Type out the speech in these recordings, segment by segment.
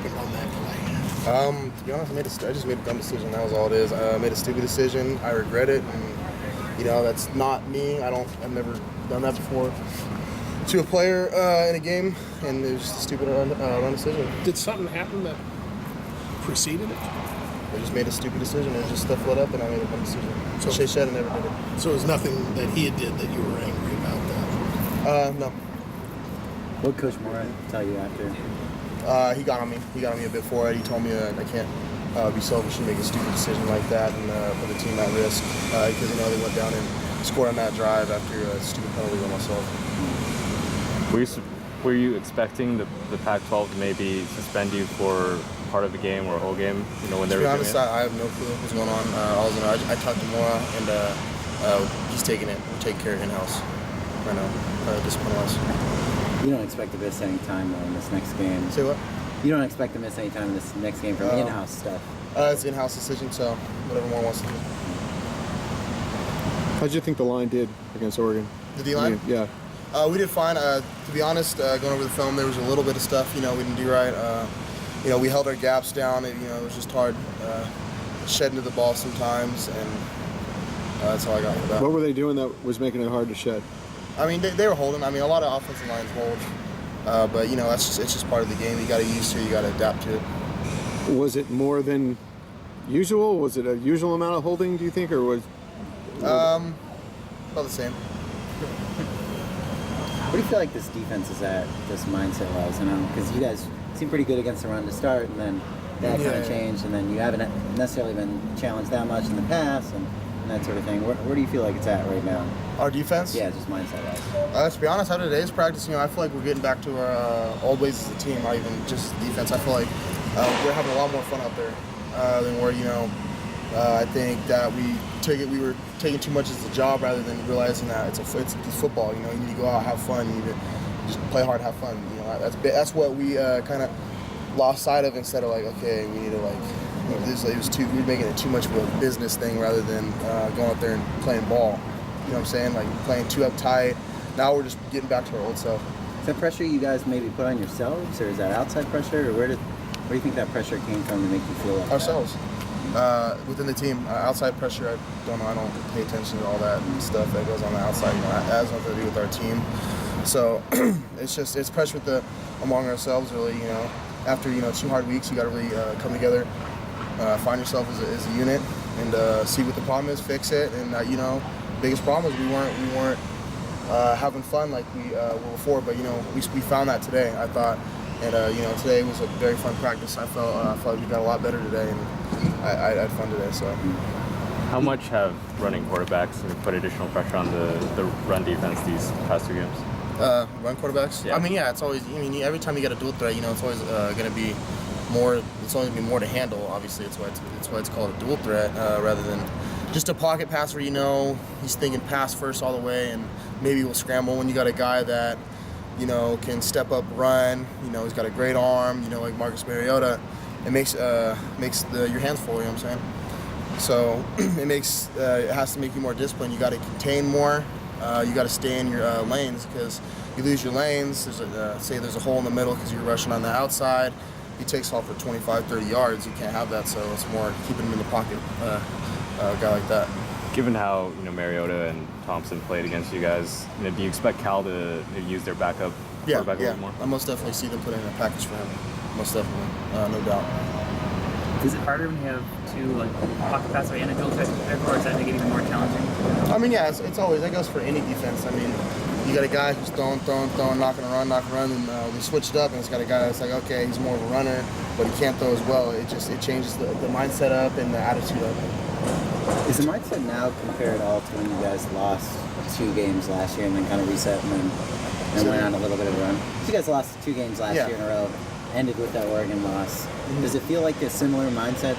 happened on that play? To be honest, I just made a dumb decision. That was all it is. I made a stupid decision. I regret it, and that's not me. I've never done that before to a player in a game, and it was just a stupid run decision. Did something happen that preceded it? I just made a stupid decision. It just stuff lit up, and I made a dumb decision. So Shea Shedden never did it. So it was nothing that he did that you were angry about that? No. What Coach Moore tell you after? He got on me. He got on me a bit for it. He told me that I can't be selfish and make a stupid decision like that and put the team at risk because they went down and scored on that drive after a stupid penalty on myself. Were you expecting the Pac-12 to maybe suspend you for part of the game or a whole game? When they were doing it? To be honest, I have no clue what's going on. I talked to Mora and he's taking it. We're taking care of in-house right now, discipline-wise. You don't expect to miss any time though in this next game. Say what? You don't expect to miss any time in this next game from the in-house stuff. It's an in-house decision, so whatever Mora wants to do. How did you think the line did against Oregon? The D-line? Yeah. We did fine. To be honest, going over the film, there was a little bit of stuff, we didn't do right. We held our gaps down. It was just hard shedding to the ball sometimes, and that's all I got for that. What were they doing that was making it hard to shed? They were holding. A lot of offensive lines hold. But, it's just part of the game. You got to get used to it. You got to adapt to it. Was it more than usual? Was it a usual amount of holding, do you think, or was... About the same. What do you feel like this defense is at, this mindset-wise? Because you guys seem pretty good against the run to start, and then that kind of changed, and then you haven't necessarily been challenged that much in the past, and that sort of thing. Where do you feel like it's at right now? Our defense? Yeah, just mindset-wise. To be honest, after today's practice, I feel like we're getting back to our old ways as a team, not even just defense. I feel like we're having a lot more fun out there than we're, I think that we were taking too much as a job rather than realizing that it's football. You need to go out, have fun. You need to just play hard, have fun. That's what we kind of lost sight of instead of okay, we need to we were making it too much of a business thing rather than going out there and playing ball. You know what I'm saying? Playing too uptight. Now we're just getting back to our old self. Is that pressure you guys maybe put on yourselves, or is that outside pressure, or where do you think that pressure came from to make you feel like ourselves? Within the team, outside pressure, I don't know. I don't pay attention to all that stuff that goes on the outside. That has nothing to do with our team. So it's pressure among ourselves, really. After 2 hard weeks, you got to really come together, find yourself as a unit, and see what the problem is, fix it. And biggest problem is we weren't having fun like we were before. But we found that today, I thought. And today was a very fun practice. I felt like we got a lot better today, and I had fun today. So, how much have running quarterbacks put additional pressure on the run defense these past 2 games? Run quarterbacks? Yeah. It's always. Every time you get a dual threat, it's always going to be more. It's always going to be more to handle. Obviously, it's why it's called a dual threat rather than just a pocket pass where he's thinking pass first all the way, and maybe we'll scramble when you got a guy that can step up, run. He's got a great arm. Like Marcus Mariota, it makes your hands full. You know what I'm saying? So it has to make you more disciplined. You got to contain more. You got to stay in your lanes because you lose your lanes. Say there's a hole in the middle because you're rushing on the outside. He takes off for 25, 30 yards. You can't have that. So it's more keeping him in the pocket. A guy like that. Given how Mariota and Thompson played against you guys, do you expect Cal to use their backup quarterback a little more? I most definitely see them put in a package for him. Most definitely, no doubt. Is it harder when you have 2 pocket passer and a dual threat, or does that make it even more challenging? It's always that goes for any defense. You got a guy who's throwing, not gonna run, and we switched up, and it's got a guy that's okay, he's more of a runner, but he can't throw as well. It changes the mindset up and the attitude up. Is the mindset now compared all to when you guys lost 2 games last year and then kind of reset and went on a little bit of a run? So you guys lost 2 games last year in a row, ended with that Oregon loss. Mm-hmm. Does it feel like a similar mindset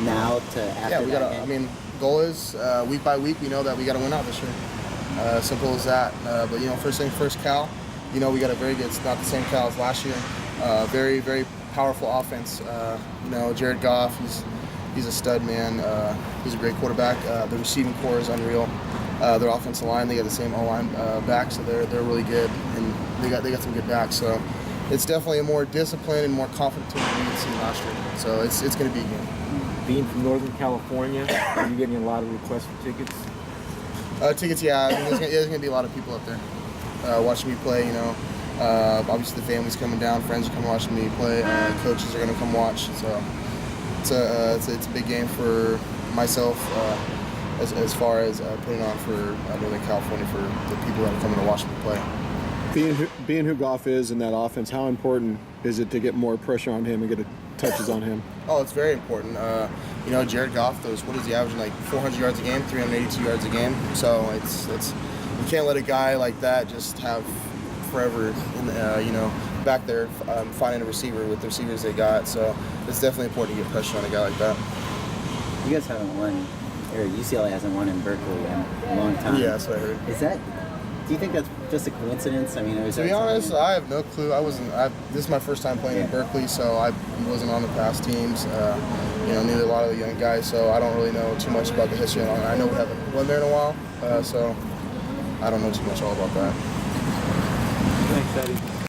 now to after that game? Goal is week by week we know that we got to win out this year. Simple as that. But first thing first, Cal. We got a very good. It's not the same Cal as last year. Very very powerful offense. Jared Goff. He's a stud, man. He's a great quarterback. The receiving core is unreal. Their offensive line, they got the same O-line back, so they're really good, and they got some good backs. So, it's definitely a more disciplined and more confident team than we've seen last year. So it's going to be a game. Being from Northern California, are you getting a lot of requests for tickets? Tickets, yeah. I mean, there's going to be a lot of people up there watching me play. You know, obviously the family's coming down, friends are coming watching me play, coaches are going to come watch. So it's a big game for myself as far as putting on for Northern California for the people that are coming to watch me play. Being who Goff is in that offense, how important is it to get more pressure on him and get touches on him? Oh, it's very important. You know, Jared Goff, what is he averaging, like 400 yards a game, 382 yards a game? So it's you can't let a guy like that just have forever, you know, back there finding a receiver with the receivers they got. So it's definitely important to get pressure on a guy like that. You guys haven't won, or UCLA hasn't won in Berkeley in a long time. Yeah, that's what I heard. Do you think that's just a coincidence? I mean, to be honest, I have no clue. This is my first time playing in Berkeley, so I wasn't on the past teams. You know, neither a lot of the young guys, so I don't really know too much about the history. I know we haven't won there in a while, so I don't know too much all about that. Thanks, Eddie.